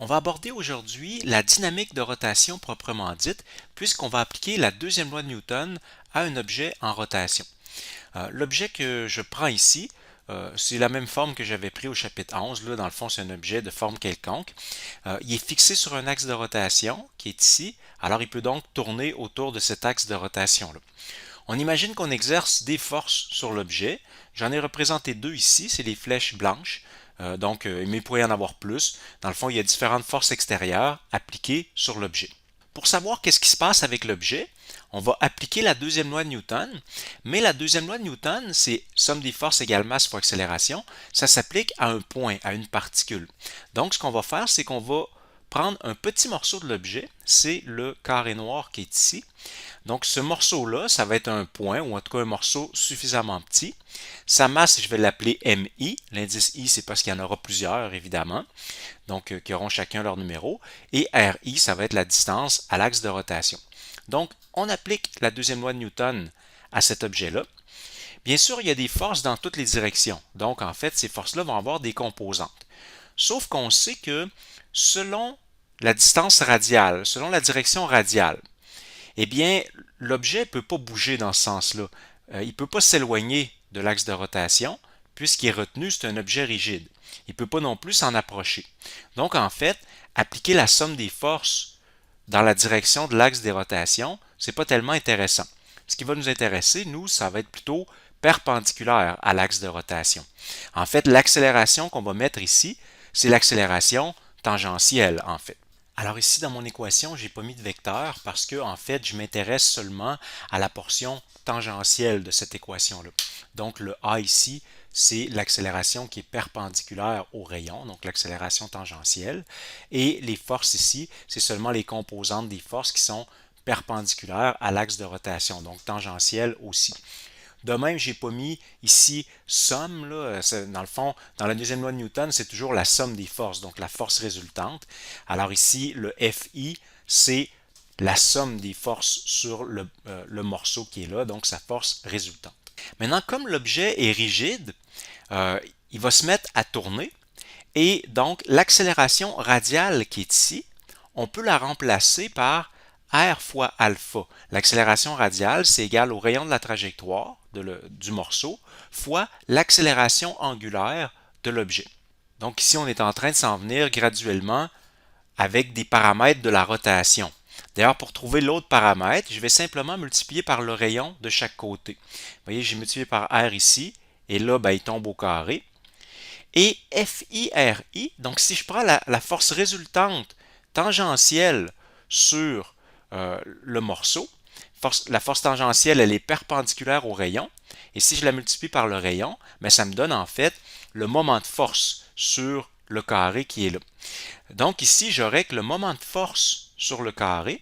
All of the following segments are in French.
On va aborder aujourd'hui la dynamique de rotation proprement dite, puisqu'on va appliquer la deuxième loi de Newton à un objet en rotation. L'objet que je prends ici, c'est la même forme que j'avais pris au chapitre 11. Là, dans le fond, c'est un objet de forme quelconque. Il est fixé sur un axe de rotation qui est ici. Alors, il peut donc tourner autour de cet axe de rotation-là. On imagine qu'on exerce des forces sur l'objet. J'en ai représenté deux ici, c'est les flèches blanches. Mais il pourrait y en avoir plus. Dans le fond, il y a différentes forces extérieures appliquées sur l'objet. Pour savoir qu'est-ce qui se passe avec l'objet, on va appliquer la deuxième loi de Newton, mais la deuxième loi de Newton, c'est somme des forces égale masse fois accélération, ça s'applique à un point, à une particule. Donc, ce qu'on va faire, c'est qu'on va prendre un petit morceau de l'objet, c'est le carré noir qui est ici. Donc, ce morceau-là, ça va être un point, ou en tout cas un morceau suffisamment petit. Sa masse, je vais l'appeler MI. L'indice I, c'est parce qu'il y en aura plusieurs, évidemment, donc qui auront chacun leur numéro. Et RI, ça va être la distance à l'axe de rotation. Donc, on applique la deuxième loi de Newton à cet objet-là. Bien sûr, il y a des forces dans toutes les directions. Donc, en fait, ces forces-là vont avoir des composantes. Sauf qu'on sait que selon la distance radiale, selon la direction radiale, eh bien, l'objet ne peut pas bouger dans ce sens-là. Il ne peut pas s'éloigner de l'axe de rotation, puisqu'il est retenu, c'est un objet rigide. Il ne peut pas non plus s'en approcher. Donc, en fait, appliquer la somme des forces dans la direction de l'axe des rotations, ce n'est pas tellement intéressant. Ce qui va nous intéresser, nous, ça va être plutôt perpendiculaire à l'axe de rotation. En fait, l'accélération qu'on va mettre ici, c'est l'accélération tangentielle, en fait. Alors ici, dans mon équation, je n'ai pas mis de vecteur parce que, en fait, je m'intéresse seulement à la portion tangentielle de cette équation-là. Donc, le A ici, c'est l'accélération qui est perpendiculaire au rayon, donc l'accélération tangentielle. Et les forces ici, c'est seulement les composantes des forces qui sont perpendiculaires à l'axe de rotation, donc tangentielle aussi. De même, je n'ai pas mis ici somme. Là, dans le fond, dans la deuxième loi de Newton, c'est toujours la somme des forces, donc la force résultante. Alors ici, le FI, c'est la somme des forces sur le morceau qui est là, donc sa force résultante. Maintenant, comme l'objet est rigide, il va se mettre à tourner et donc l'accélération radiale qui est ici, on peut la remplacer par r fois alpha. L'accélération radiale, c'est égal au rayon de la trajectoire du morceau fois l'accélération angulaire de l'objet. Donc ici, on est en train de s'en venir graduellement avec des paramètres de la rotation. D'ailleurs, pour trouver l'autre paramètre, je vais simplement multiplier par le rayon de chaque côté. Vous voyez, j'ai multiplié par r ici, et là, il tombe au carré. Et FIRI, donc si je prends la force résultante tangentielle sur le morceau, la force tangentielle, elle est perpendiculaire au rayon, et si je la multiplie par le rayon, ça me donne en fait le moment de force sur le carré qui est là. Donc ici, j'aurais que le moment de force sur le carré,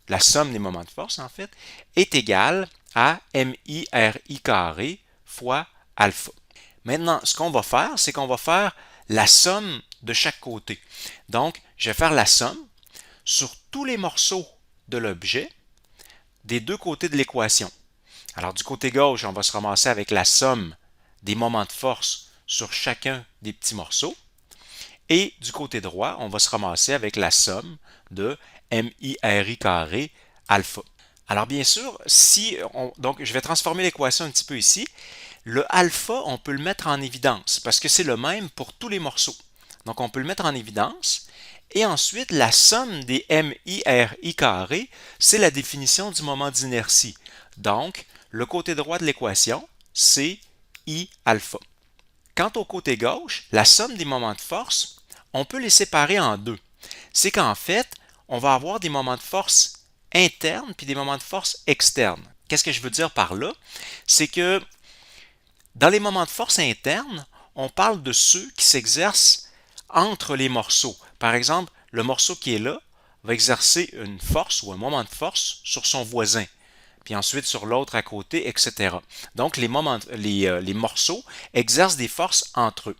la somme des moments de force en fait, est égale à MIRI carré fois alpha. Maintenant, ce qu'on va faire, c'est qu'on va faire la somme de chaque côté. Donc, je vais faire la somme sur tous les morceaux de l'objet des deux côtés de l'équation. Alors, du côté gauche, on va se ramasser avec la somme des moments de force sur chacun des petits morceaux. Et du côté droit, on va se ramasser avec la somme de MIRI carré alpha. Alors bien sûr, donc je vais transformer l'équation un petit peu ici. Le alpha, on peut le mettre en évidence parce que c'est le même pour tous les morceaux. Donc on peut le mettre en évidence. Et ensuite, la somme des MIRI carré, c'est la définition du moment d'inertie. Donc, le côté droit de l'équation, c'est I alpha. Quant au côté gauche, la somme des moments de force, on peut les séparer en deux. C'est qu'en fait, on va avoir des moments de force internes puis des moments de force externes. Qu'est-ce que je veux dire par là? C'est que dans les moments de force internes, on parle de ceux qui s'exercent entre les morceaux. Par exemple, le morceau qui est là va exercer une force ou un moment de force sur son voisin, puis ensuite sur l'autre à côté, etc. Donc, les morceaux exercent des forces entre eux.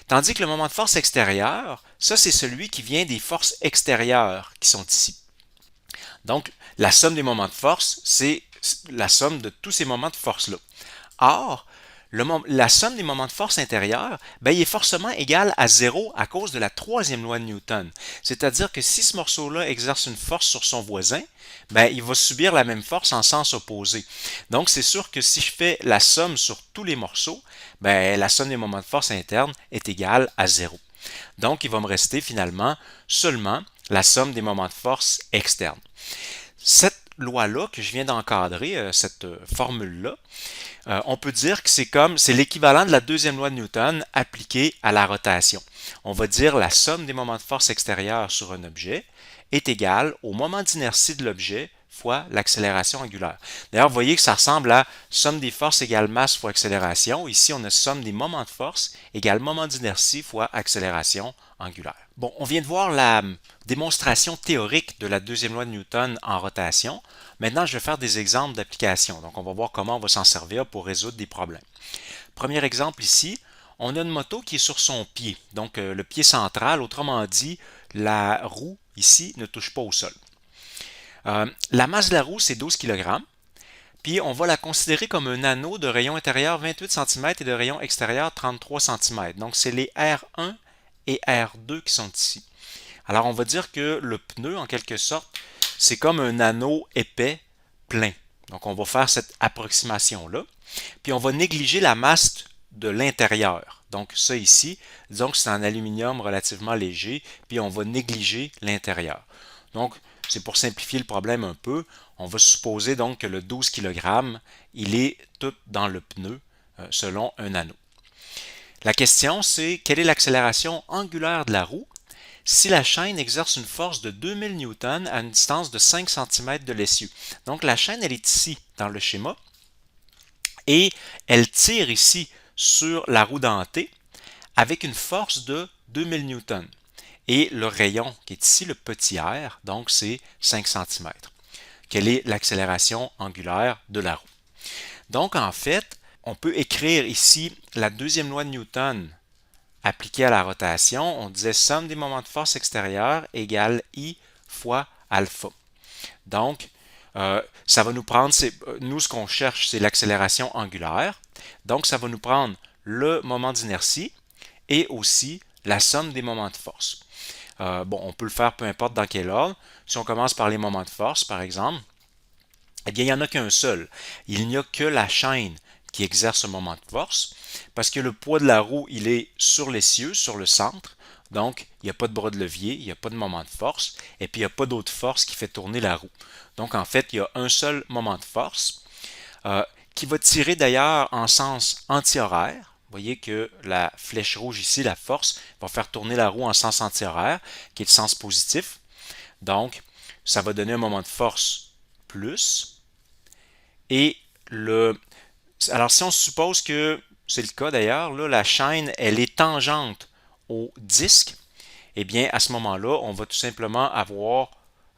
Tandis que le moment de force extérieur, ça c'est celui qui vient des forces extérieures qui sont ici. Donc, la somme des moments de force, c'est la somme de tous ces moments de force-là. Or, La somme des moments de force intérieurs, ben, il est forcément égal à 0 à cause de la troisième loi de Newton. C'est-à-dire que si ce morceau-là exerce une force sur son voisin, ben, il va subir la même force en sens opposé. Donc, c'est sûr que si je fais la somme sur tous les morceaux, ben, la somme des moments de force interne est égale à 0. Donc, il va me rester finalement seulement la somme des moments de force externes. Cette loi-là que je viens d'encadrer, cette formule-là, on peut dire que c'est l'équivalent de la deuxième loi de Newton appliquée à la rotation. On va dire la somme des moments de force extérieure sur un objet est égale au moment d'inertie de l'objet fois l'accélération angulaire. D'ailleurs, vous voyez que ça ressemble à somme des forces égale masse fois accélération. Ici, on a somme des moments de force égale moment d'inertie fois accélération angulaire. Bon, on vient de voir la démonstration théorique de la deuxième loi de Newton en rotation. Maintenant, je vais faire des exemples d'application. Donc, on va voir comment on va s'en servir pour résoudre des problèmes. Premier exemple ici, on a une moto qui est sur son pied, donc le pied central, autrement dit, la roue ici ne touche pas au sol. La masse de la roue, c'est 12 kg, puis on va la considérer comme un anneau de rayon intérieur 28 cm et de rayon extérieur 33 cm. Donc, c'est les R1 et R2 qui sont ici. Alors, on va dire que le pneu, en quelque sorte, c'est comme un anneau épais plein. Donc, on va faire cette approximation-là. Puis, on va négliger la masse de l'intérieur. Donc, ça ici, disons que c'est en aluminium relativement léger, puis on va négliger l'intérieur. Donc, c'est pour simplifier le problème un peu. On va supposer donc que le 12 kg, il est tout dans le pneu selon un anneau. La question, c'est quelle est l'accélération angulaire de la roue si la chaîne exerce une force de 2000 Newton à une distance de 5 cm de l'essieu. Donc la chaîne, elle est ici dans le schéma et elle tire ici sur la roue dentée avec une force de 2000 Newton. Et le rayon qui est ici, le petit r, donc c'est 5 cm. Quelle est l'accélération angulaire de la roue? Donc en fait, on peut écrire ici la deuxième loi de Newton appliquée à la rotation. On disait somme des moments de force extérieure égale I fois alpha. Donc, ça va nous prendre, nous ce qu'on cherche, c'est l'accélération angulaire. Donc, ça va nous prendre le moment d'inertie et aussi la somme des moments de force. Bon, on peut le faire peu importe dans quel ordre. Si on commence par les moments de force, par exemple, eh bien, il n'y en a qu'un seul. Il n'y a que la chaîne qui exerce un moment de force, parce que le poids de la roue, il est sur l'essieu, sur le centre, donc il n'y a pas de bras de levier, il n'y a pas de moment de force, et puis il n'y a pas d'autre force qui fait tourner la roue. Donc en fait, il y a un seul moment de force, qui va tirer d'ailleurs en sens anti-horaire. Vous voyez que la flèche rouge ici, la force, va faire tourner la roue en sens anti-horaire, qui est le sens positif. Donc, ça va donner un moment de force plus. Et alors, si on suppose que c'est le cas d'ailleurs, là, la chaîne, elle est tangente au disque, eh bien, à ce moment-là, on va tout simplement avoir,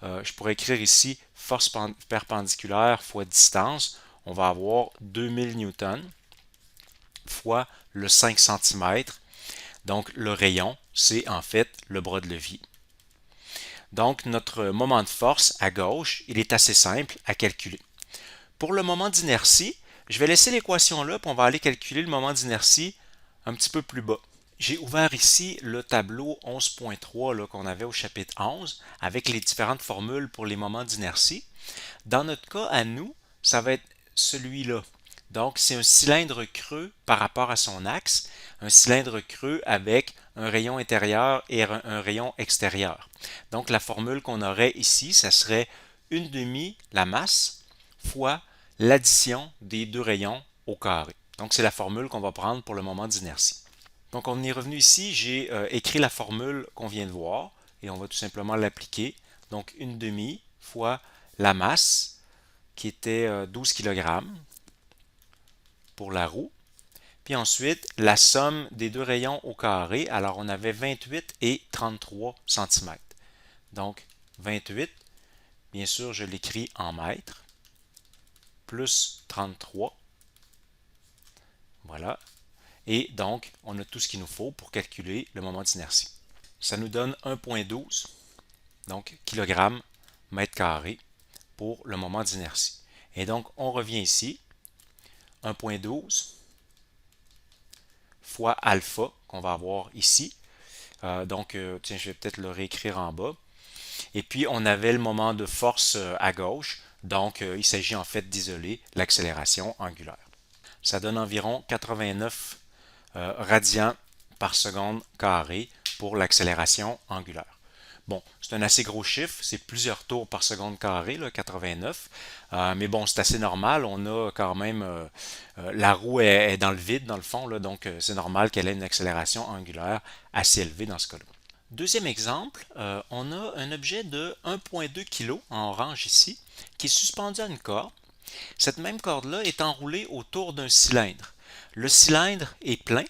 je pourrais écrire ici, force perpendiculaire fois distance. On va avoir 2000 newtons fois le 5 cm. Donc, le rayon, c'est en fait le bras de levier. Donc, notre moment de force à gauche, il est assez simple à calculer. Pour le moment d'inertie, je vais laisser l'équation là, puis on va aller calculer le moment d'inertie un petit peu plus bas. J'ai ouvert ici le tableau 11.3 qu'on avait au chapitre 11 avec les différentes formules pour les moments d'inertie. Dans notre cas, à nous, ça va être celui-là. Donc, c'est un cylindre creux par rapport à son axe, un cylindre creux avec un rayon intérieur et un rayon extérieur. Donc, la formule qu'on aurait ici, ça serait 1/2 la masse fois l'addition des deux rayons au carré. Donc, c'est la formule qu'on va prendre pour le moment d'inertie. Donc, on est revenu ici, j'ai écrit la formule qu'on vient de voir et on va tout simplement l'appliquer. Donc, 1/2 fois la masse qui était 12 kg pour la roue. Puis ensuite, la somme des deux rayons au carré. Alors, on avait 28 et 33 cm. Donc, 28, bien sûr, je l'écris en mètres, plus 33. Voilà. Et donc, on a tout ce qu'il nous faut pour calculer le moment d'inertie. Ça nous donne 1,12, donc kilogramme mètre carré pour le moment d'inertie. Et donc, on revient ici, 1,12 fois alpha qu'on va avoir ici. Tiens, je vais peut-être le réécrire en bas. Et puis, on avait le moment de force à gauche. Il s'agit en fait d'isoler l'accélération angulaire. Ça donne environ 89 radians par seconde carré pour l'accélération angulaire. Bon, c'est un assez gros chiffre, c'est plusieurs tours par seconde carré, là, 89. Mais bon, c'est assez normal. On a quand même la roue est dans le vide, dans le fond, là, c'est normal qu'elle ait une accélération angulaire assez élevée dans ce cas-là. Deuxième exemple, on a un objet de 1,2 kg en orange ici, qui est suspendu à une corde. Cette même corde-là est enroulée autour d'un cylindre. Le cylindre est plein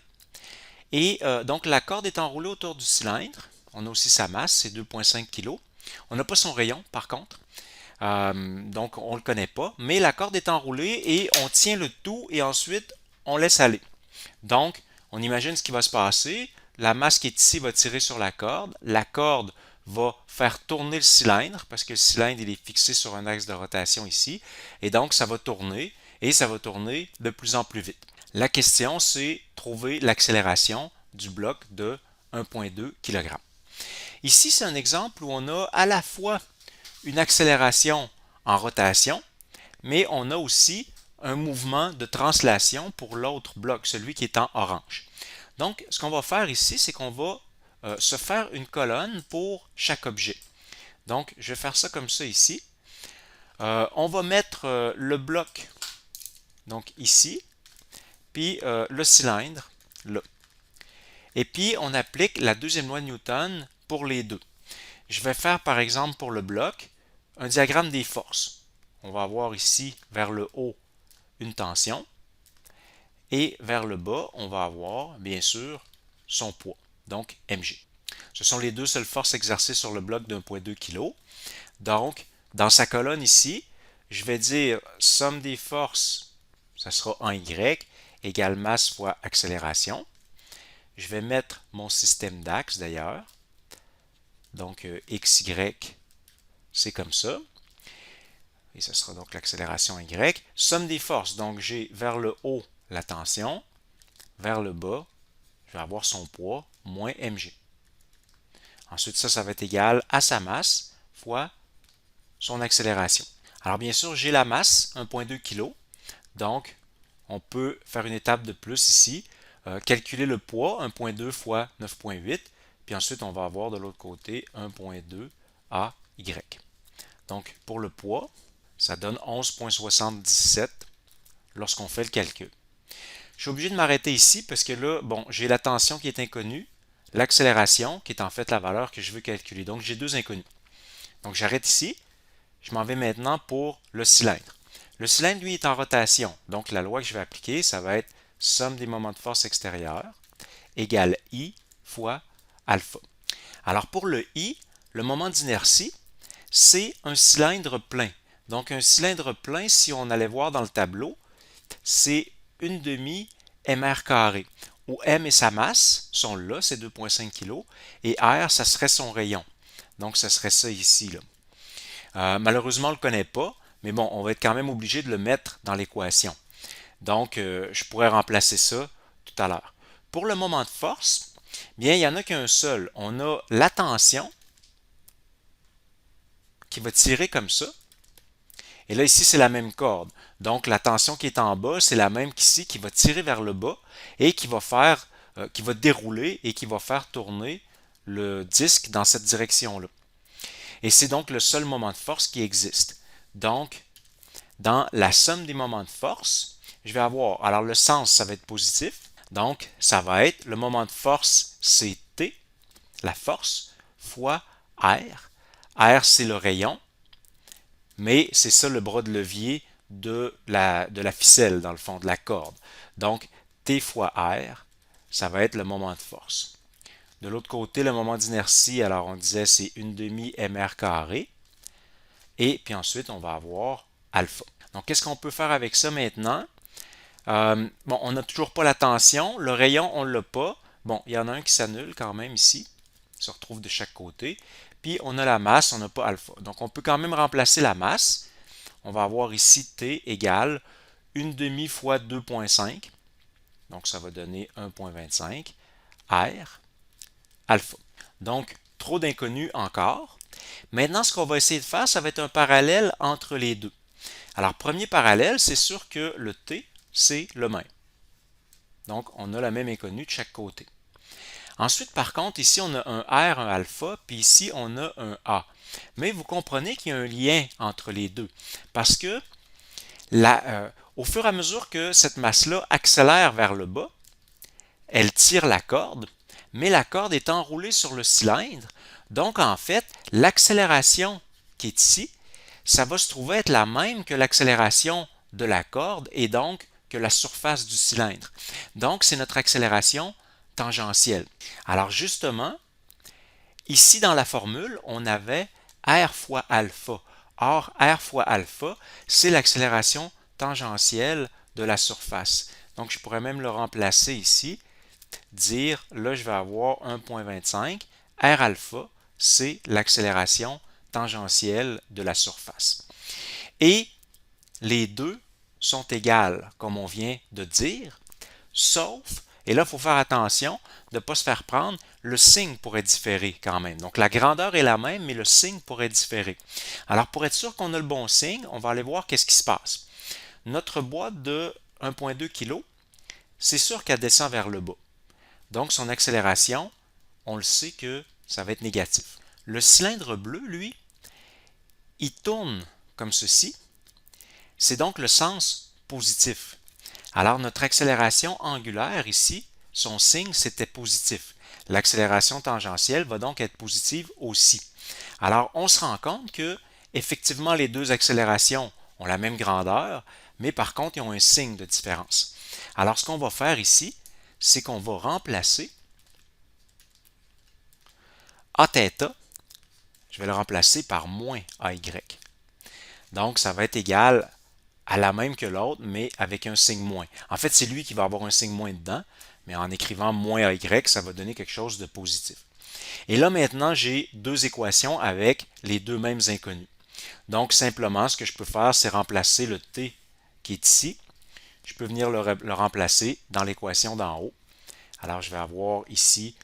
et donc la corde est enroulée autour du cylindre. On a aussi sa masse, c'est 2,5 kg. On n'a pas son rayon par contre. Donc on ne le connaît pas, mais la corde est enroulée et on tient le tout et ensuite on laisse aller. Donc on imagine ce qui va se passer. La masse qui est ici va tirer sur la corde va faire tourner le cylindre parce que le cylindre il est fixé sur un axe de rotation ici et donc ça va tourner et ça va tourner de plus en plus vite. La question c'est trouver l'accélération du bloc de 1,2 kg. Ici c'est un exemple où on a à la fois une accélération en rotation mais on a aussi un mouvement de translation pour l'autre bloc, celui qui est en orange. Donc, ce qu'on va faire ici, c'est qu'on va se faire une colonne pour chaque objet. Donc, je vais faire ça comme ça ici. On va mettre le bloc donc ici, puis le cylindre là. Et puis, on applique la deuxième loi de Newton pour les deux. Je vais faire par exemple pour le bloc un diagramme des forces. On va avoir ici vers le haut une tension et vers le bas, on va avoir bien sûr son poids, donc mg. Ce sont les deux seules forces exercées sur le bloc d'1,2 kg. Donc, dans sa colonne ici, je vais dire somme des forces, ça sera en Y, égale masse fois accélération. Je vais mettre mon système d'axes d'ailleurs. Donc, XY, c'est comme ça. Et ce sera donc l'accélération Y. Somme des forces, donc j'ai vers le haut la tension, vers le bas, je vais avoir son poids moins mg. Ensuite, ça va être égal à sa masse fois son accélération. Alors bien sûr, j'ai la masse, 1,2 kg. Donc, on peut faire une étape de plus ici. Calculer le poids, 1,2 fois 9,8. Puis ensuite, on va avoir de l'autre côté 1,2 AY. Donc, pour le poids, ça donne 11,77 lorsqu'on fait le calcul. Je suis obligé de m'arrêter ici parce que là, bon, j'ai la tension qui est inconnue, l'accélération qui est en fait la valeur que je veux calculer. Donc, j'ai deux inconnus. Donc, j'arrête ici. Je m'en vais maintenant pour le cylindre. Le cylindre, lui, est en rotation. Donc, la loi que je vais appliquer, ça va être somme des moments de force extérieure égale I fois alpha. Alors, pour le I, le moment d'inertie, c'est un cylindre plein. Donc, un cylindre plein, si on allait voir dans le tableau, c'est une demi mr carré, où m et sa masse sont là, c'est 2,5 kg, et r, ça serait son rayon. Donc, ça serait ça ici, là. Malheureusement, on ne le connaît pas, mais bon, on va être quand même obligé de le mettre dans l'équation. Donc, je pourrais remplacer ça tout à l'heure. Pour le moment de force, bien, il n'y en a qu'un seul. On a la tension qui va tirer comme ça. Et là, ici, c'est la même corde. Donc, la tension qui est en bas, c'est la même qu'ici, qui va tirer vers le bas et qui va dérouler et qui va faire tourner le disque dans cette direction-là. Et c'est donc le seul moment de force qui existe. Donc, dans la somme des moments de force, je vais avoir, alors le sens, ça va être positif. Donc, ça va être le moment de force, c'est T, la force, fois R. R, c'est le rayon, mais c'est ça le bras de levier de la ficelle, dans le fond, de la corde. Donc, T fois R, ça va être le moment de force. De l'autre côté, le moment d'inertie, alors on disait c'est une demi mr carré. Et puis ensuite, on va avoir alpha. Donc, qu'est-ce qu'on peut faire avec ça maintenant? Bon, on n'a toujours pas la tension. Le rayon, on ne l'a pas. Bon, il y en a un qui s'annule quand même ici. Il se retrouve de chaque côté. Puis, on a la masse, on n'a pas alpha. Donc, on peut quand même remplacer la masse. On va avoir ici T égale une demi fois 2,5. Donc, ça va donner 1,25 R alpha. Donc, trop d'inconnus encore. Maintenant, ce qu'on va essayer de faire, ça va être un parallèle entre les deux. Alors, premier parallèle, c'est sûr que le T, c'est le même. Donc, on a la même inconnue de chaque côté. Ensuite, par contre, ici, on a un R, un alpha, puis ici, on a un A. Mais vous comprenez qu'il y a un lien entre les deux. Parce que au fur et à mesure que cette masse-là accélère vers le bas, elle tire la corde, mais la corde est enroulée sur le cylindre. Donc, en fait, l'accélération qui est ici, ça va se trouver être la même que l'accélération de la corde et donc que la surface du cylindre. Donc, c'est notre accélération tangentielle. Alors, justement, ici dans la formule, on avait R fois alpha. Or, R fois alpha, c'est l'accélération tangentielle de la surface. Donc, je pourrais même le remplacer ici, dire, là, je vais avoir 1,25. R alpha, c'est l'accélération tangentielle de la surface. Et les deux sont égales, comme on vient de dire, sauf, et là, il faut faire attention de ne pas se faire prendre, le signe pourrait différer quand même. Donc, la grandeur est la même, mais le signe pourrait différer. Alors, pour être sûr qu'on a le bon signe, on va aller voir qu'est-ce qui se passe. Notre boîte de 1,2 kg, c'est sûr qu'elle descend vers le bas. Donc, son accélération, on le sait que ça va être négatif. Le cylindre bleu, lui, il tourne comme ceci. C'est donc le sens positif. Alors, notre accélération angulaire ici, son signe, c'était positif. L'accélération tangentielle va donc être positive aussi. Alors, on se rend compte que, effectivement, les deux accélérations ont la même grandeur, mais par contre, ils ont un signe de différence. Alors, ce qu'on va faire ici, c'est qu'on va remplacer Aθ, je vais le remplacer par moins AY. Donc, ça va être égal à la même que l'autre, mais avec un signe moins. En fait, c'est lui qui va avoir un signe moins dedans, mais en écrivant moins AY, ça va donner quelque chose de positif. Et là, maintenant, j'ai deux équations avec les deux mêmes inconnus. Donc, simplement, ce que je peux faire, c'est remplacer le T qui est ici. Je peux venir le remplacer dans l'équation d'en haut. Alors, je vais avoir ici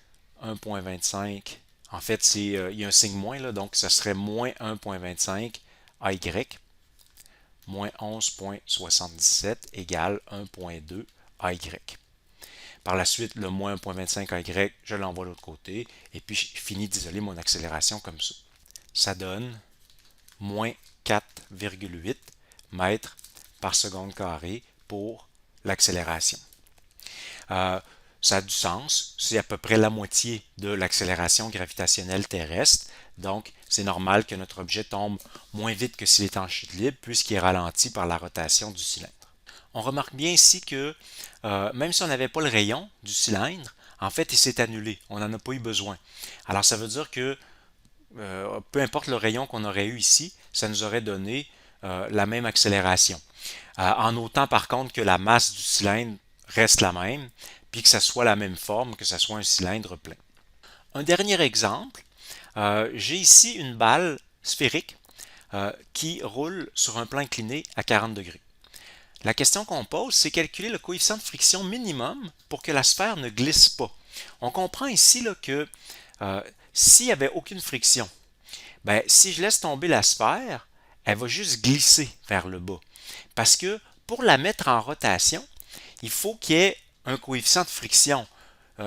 1,25. En fait, il y a un signe moins, là, donc ça serait moins 1,25 AY, moins 11,77 égale 1,2 AY. Par la suite, le moins 1,25 AY, je l'envoie de l'autre côté, et puis je finis d'isoler mon accélération comme ça. Ça donne moins 4,8 mètres par seconde carrée pour l'accélération. Ça a du sens, c'est à peu près la moitié de l'accélération gravitationnelle terrestre, donc c'est normal que notre objet tombe moins vite que s'il est en chute libre puisqu'il est ralenti par la rotation du cylindre. On remarque bien ici que même si on n'avait pas le rayon du cylindre, en fait il s'est annulé, on n'en a pas eu besoin. Alors ça veut dire que peu importe le rayon qu'on aurait eu ici, ça nous aurait donné la même accélération. En autant par contre que la masse du cylindre reste la même, puis que ça soit la même forme, que ça soit un cylindre plein. Un dernier exemple, j'ai ici une balle sphérique qui roule sur un plan incliné à 40 degrés. La question qu'on pose, c'est calculer le coefficient de friction minimum pour que la sphère ne glisse pas. On comprend ici là, que s'il n'y avait aucune friction, ben, si je laisse tomber la sphère, elle va juste glisser vers le bas. Parce que pour la mettre en rotation, il faut qu'il y ait un coefficient de friction.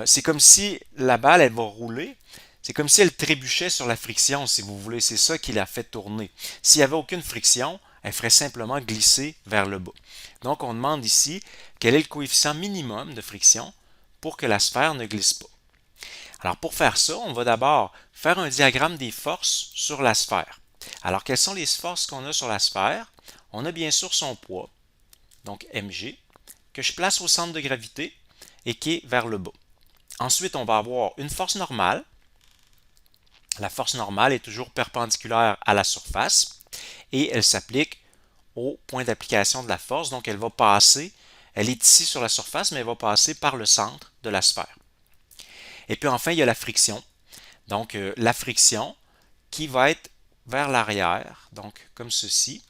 C'est comme si la balle, elle va rouler. C'est comme si elle trébuchait sur la friction, si vous voulez. C'est ça qui la fait tourner. S'il n'y avait aucune friction, elle ferait simplement glisser vers le bas. Donc, on demande ici quel est le coefficient minimum de friction pour que la sphère ne glisse pas. Alors, pour faire ça, on va d'abord faire un diagramme des forces sur la sphère. Alors, quelles sont les forces qu'on a sur la sphère? On a bien sûr son poids, donc mg, que je place au centre de gravité et qui est vers le bas. Ensuite, on va avoir une force normale. La force normale est toujours perpendiculaire à la surface et elle s'applique au point d'application de la force. Donc, elle va passer, elle est ici sur la surface, mais elle va passer par le centre de la sphère. Et puis enfin, il y a la friction. Donc, la friction qui va être vers l'arrière, donc comme ceci,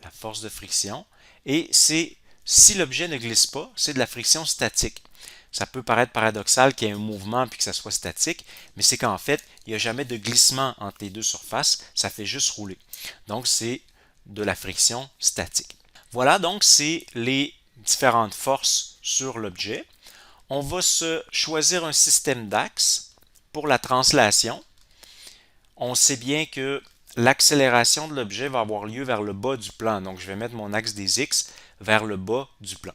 la force de friction. Et c'est Si l'objet ne glisse pas, c'est de la friction statique. Ça peut paraître paradoxal qu'il y ait un mouvement puis que ça soit statique, mais c'est qu'en fait, il n'y a jamais de glissement entre les deux surfaces, ça fait juste rouler. Donc, c'est de la friction statique. Voilà, donc c'est les différentes forces sur l'objet. On va se choisir un système d'axes pour la translation. On sait bien que l'accélération de l'objet va avoir lieu vers le bas du plan. Donc, je vais mettre mon axe des X vers le bas du plan.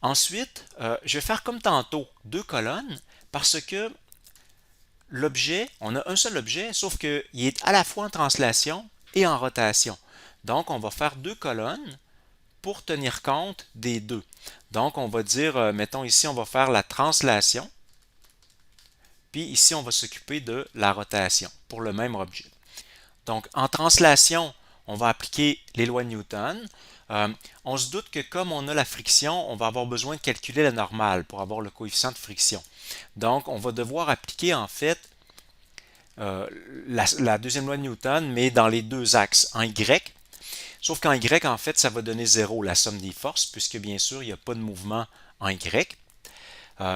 Ensuite, je vais faire comme tantôt, deux colonnes, parce que l'objet, on a un seul objet, sauf qu'il est à la fois en translation et en rotation. Donc, on va faire deux colonnes pour tenir compte des deux. Donc, on va dire, mettons ici, on va faire la translation, puis ici, on va s'occuper de la rotation pour le même objet. Donc, en translation, on va appliquer les lois de Newton. On se doute que comme on a la friction, on va avoir besoin de calculer la normale pour avoir le coefficient de friction. Donc, on va devoir appliquer en fait la deuxième loi de Newton, mais dans les deux axes, en Y. Sauf qu'en Y, en fait, ça va donner 0, la somme des forces, puisque bien sûr, il n'y a pas de mouvement en Y.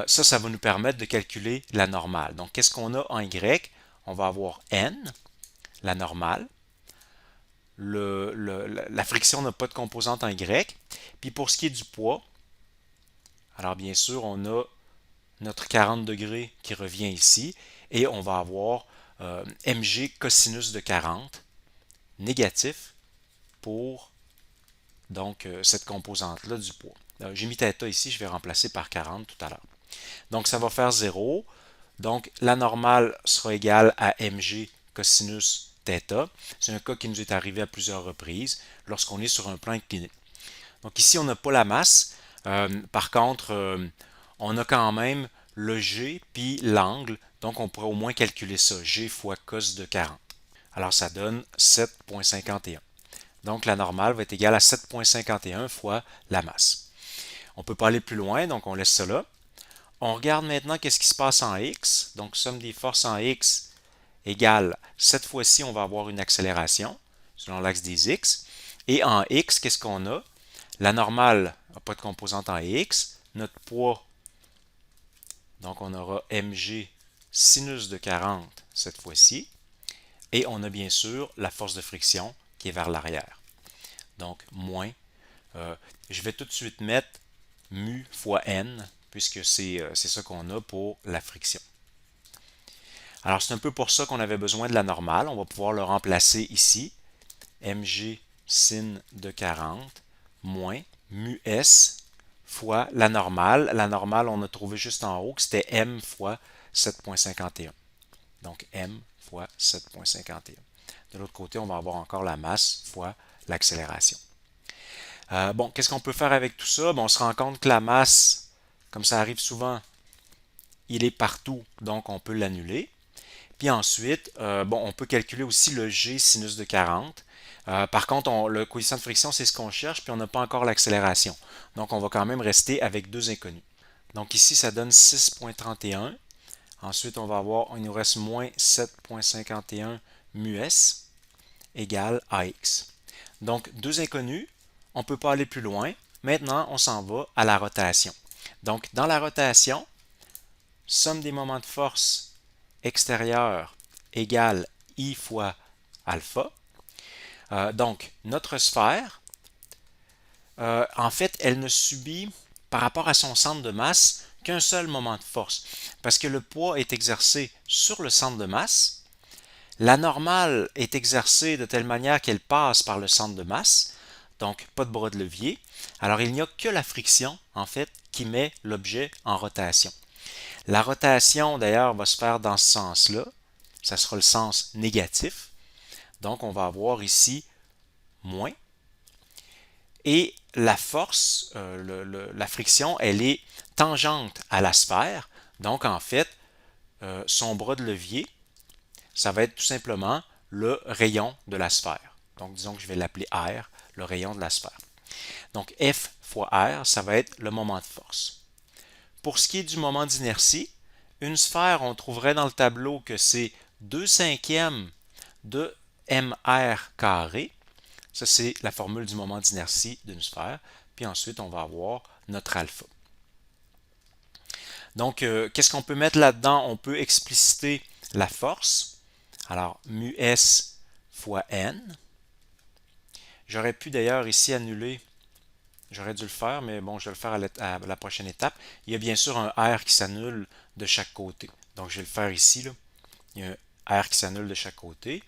Ça va nous permettre de calculer la normale. Donc, qu'est-ce qu'on a en Y? On va avoir N, la normale. La friction n'a pas de composante en Y. Puis pour ce qui est du poids, alors bien sûr, on a notre 40 degrés qui revient ici et on va avoir mg cosinus de 40 négatif pour donc cette composante-là du poids. J'ai mis θ ici, je vais remplacer par 40 tout à l'heure. Donc ça va faire 0. Donc la normale sera égale à mg cosinus θ. C'est un cas qui nous est arrivé à plusieurs reprises lorsqu'on est sur un plan incliné. Donc ici, on n'a pas la masse. Par contre, on a quand même le g puis l'angle. Donc on pourrait au moins calculer ça, g fois cos de 40. Alors ça donne 7,51. Donc la normale va être égale à 7,51 fois la masse. On ne peut pas aller plus loin, donc on laisse ça là. On regarde maintenant qu'est-ce qui se passe en x. Donc somme des forces en x égale, cette fois-ci, on va avoir une accélération selon l'axe des x. Et en x, qu'est-ce qu'on a? La normale n'a pas de composante en x. Notre poids, donc on aura mg sinus de 40 cette fois-ci. Et on a bien sûr la force de friction qui est vers l'arrière. Donc moins, je vais tout de suite mettre mu fois n, puisque c'est ça qu'on a pour la friction. Alors c'est un peu pour ça qu'on avait besoin de la normale. On va pouvoir le remplacer ici. mg sin de 40 moins mu s fois la normale. La normale, on a trouvé juste en haut que c'était m fois 7,51. Donc m fois 7,51. De l'autre côté, on va avoir encore la masse fois l'accélération. Bon, qu'est-ce qu'on peut faire avec tout ça? Bon, on se rend compte que la masse, comme ça arrive souvent, il est partout, donc on peut l'annuler. Puis ensuite, bon, on peut calculer aussi le g sinus de 40. Par contre, le coefficient de friction, c'est ce qu'on cherche, puis on n'a pas encore l'accélération. Donc, on va quand même rester avec deux inconnus. Donc ici, ça donne 6,31. Ensuite, on va avoir, il nous reste moins 7,51 mu s égale AX. Donc, deux inconnus, on ne peut pas aller plus loin. Maintenant, on s'en va à la rotation. Donc, dans la rotation, somme des moments de force extérieur égale I fois alpha. Donc, notre sphère, en fait, elle ne subit, par rapport à son centre de masse, qu'un seul moment de force. Parce que le poids est exercé sur le centre de masse. La normale est exercée de telle manière qu'elle passe par le centre de masse. Donc, pas de bras de levier. Alors, il n'y a que la friction, en fait, qui met l'objet en rotation. La rotation, d'ailleurs, va se faire dans ce sens-là. Ça sera le sens négatif. Donc, on va avoir ici moins. Et la force, la friction, elle est tangente à la sphère. Donc, en fait, son bras de levier, ça va être tout simplement le rayon de la sphère. Donc, disons que je vais l'appeler R, le rayon de la sphère. Donc, F fois R, ça va être le moment de force. Pour ce qui est du moment d'inertie, une sphère, on trouverait dans le tableau que c'est 2/5 de mr carré. Ça, c'est la formule du moment d'inertie d'une sphère. puis ensuite on va avoir notre alpha. Donc, qu'est-ce qu'on peut mettre là-dedans? On peut expliciter la force. Alors, mu S fois N. J'aurais pu d'ailleurs ici annuler, j'aurais dû le faire, mais bon, je vais le faire à la prochaine étape. Il y a bien sûr un R qui s'annule de chaque côté. Donc, je vais le faire ici, là. Il y a un R qui s'annule de chaque côté.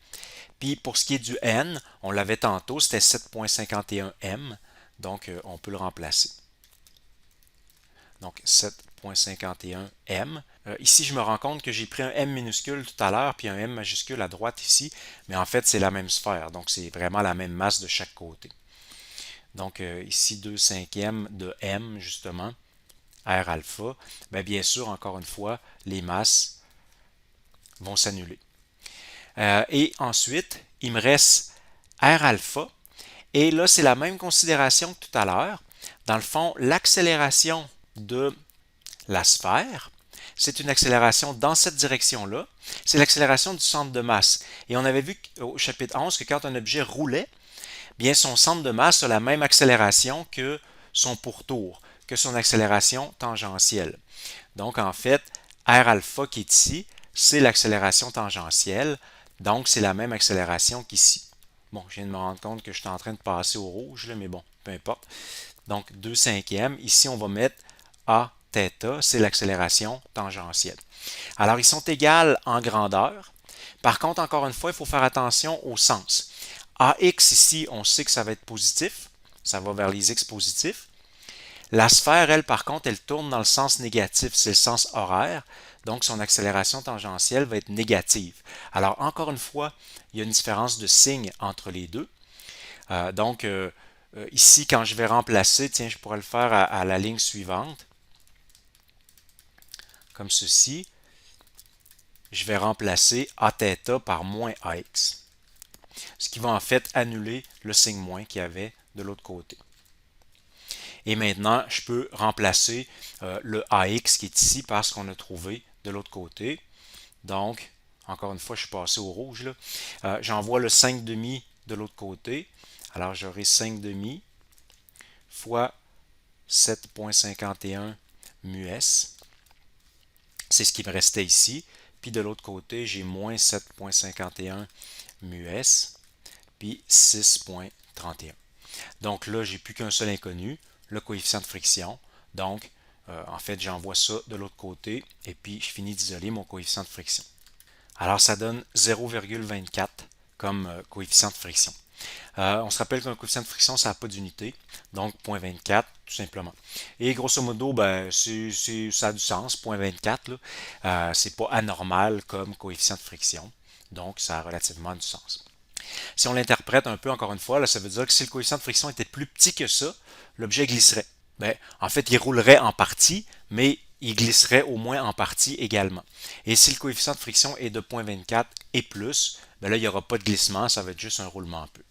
Puis, pour ce qui est du N, on l'avait tantôt, c'était 7,51 M. Donc, on peut le remplacer. Donc 7,51 M. Ici, je me rends compte que j'ai pris un M minuscule tout à l'heure, puis un M majuscule à droite ici, mais en fait, c'est la même sphère, donc c'est vraiment la même masse de chaque côté. Donc ici, 2 cinquièmes de M, justement, R alpha. Bien sûr, encore une fois, les masses vont s'annuler. Et ensuite, il me reste R alpha, et là, c'est la même considération que tout à l'heure. Dans le fond, l'accélération de la sphère, c'est une accélération dans cette direction-là. C'est l'accélération du centre de masse. Et on avait vu au chapitre 11 que quand un objet roulait, bien son centre de masse a la même accélération que son pourtour, que son accélération tangentielle. Donc en fait, R alpha qui est ici, c'est l'accélération tangentielle. Donc c'est la même accélération qu'ici. Bon, je viens de me rendre compte que je suis en train de passer au rouge, là, mais bon, peu importe. Donc 2 cinquièmes. Ici, on va mettre A θ, c'est l'accélération tangentielle. Alors, ils sont égales en grandeur. Par contre, encore une fois, il faut faire attention au sens. AX ici, on sait que ça va être positif. Ça va vers les X positifs. La sphère, elle, par contre, elle tourne dans le sens négatif. C'est le sens horaire. Donc, son accélération tangentielle va être négative. Alors, encore une fois, il y a une différence de signe entre les deux. Donc, ici, quand je vais remplacer, tiens, je pourrais le faire à la ligne suivante, comme ceci. Je vais remplacer Aθ par moins AX, ce qui va en fait annuler le signe moins qu'il y avait de l'autre côté. Et maintenant, je peux remplacer le AX qui est ici par ce qu'on a trouvé de l'autre côté. Donc, encore une fois, je suis passé au rouge, là. J'envoie le 5 demi de l'autre côté. Alors, j'aurai 5 demi fois 7,51 mu S. C'est ce qui me restait ici. Puis de l'autre côté, j'ai moins 7,51 mu S, puis 6,31. Donc là, j'ai plus qu'un seul inconnu, le coefficient de friction. Donc, en fait, j'envoie ça de l'autre côté et puis je finis d'isoler mon coefficient de friction. Alors, ça donne 0,24 comme coefficient de friction. On se rappelle qu'un coefficient de friction, ça n'a pas d'unité, donc 0,24 tout simplement. Et grosso modo, ça a du sens, 0,24, c'est pas anormal comme coefficient de friction, donc ça a relativement du sens. Si on l'interprète un peu, encore une fois, là, ça veut dire que si le coefficient de friction était plus petit que ça, l'objet glisserait. En fait, il roulerait en partie, mais il glisserait au moins en partie également. Et si le coefficient de friction est de 0,24 et plus, là, il n'y aura pas de glissement, ça va être juste un roulement pur.